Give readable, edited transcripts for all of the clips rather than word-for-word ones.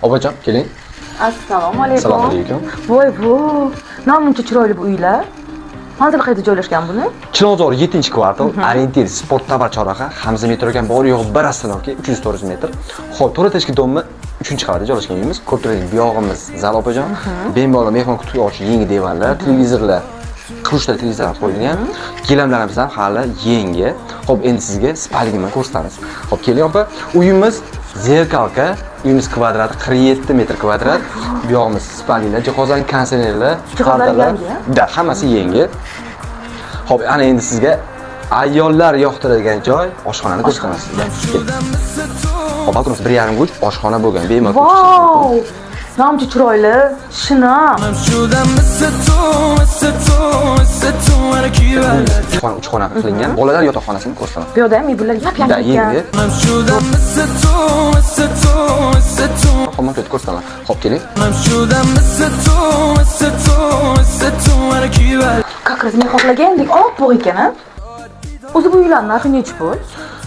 Opajon, keling. Assalomu alaykum. Assalomu alaykum. Voy bu, namuncha chiroyli bu uylar. Manzil qayerda joylashgan buni? Chilonzor 7-kvartal, orientir sport tovar chorraha, Hamza metroga bor yo'q bir ostanovka 300-400 metr. Xo'p, to'ra tashki domni 3-qavatda joylashgan uyimiz. Ko'pchilik buyog'imiz zal opajon. Bemalol mehmon kutuvchi yangi divanlar, televizorlar, qurishlar televizorlar qo'yilgan. Gilamlarimiz ham hali yangi. Xo'p, endi sizga spaligini ko'rsatamiz. Xo'p, keling opa. Uyimiz zerkalka, uyimiz kvadrati 47 metr kvadrat. Buyog'imiz spaliglar, jihozlar, kondisionerlar, Jihozlar da hammasi yangi. Xo'p, ana endi sizga ayollar yoqtiradigan joy oshxonani ko'rsatamiz. Xo'p, balkonimiz 1,5 guch oshxona bo'lgan, bemalol Vau! Namuncha chiroyli, shinam. uch xona qilingan. Bolalar yotoqxonasini ko'rsataman. Bu yerda ham mebellar yap-yangi ekan. Xomon ko'rsataman. Xo'p, keling. Как раз men xohlagandek oppoq ekan-a. O'zi bu uylar narxi necha pul?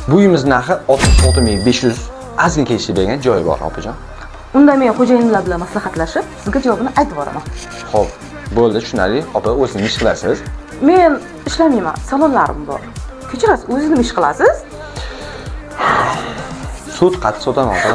Bu uyimiz narxi 66500 ozgina kelishib bergan joyi bor, opajon. Unda men xo'jayinlar bilan maslahatlashib, sizga javobini aytib boraman. Xo'p, bo'ldi, tushunarli. Opa, o'zingiz ish qilasiz. Men ishlamayman, salonlarim bor. Kechirasiz, o'zingiz ish qilasiz? Sud qattiq sotaman, opa.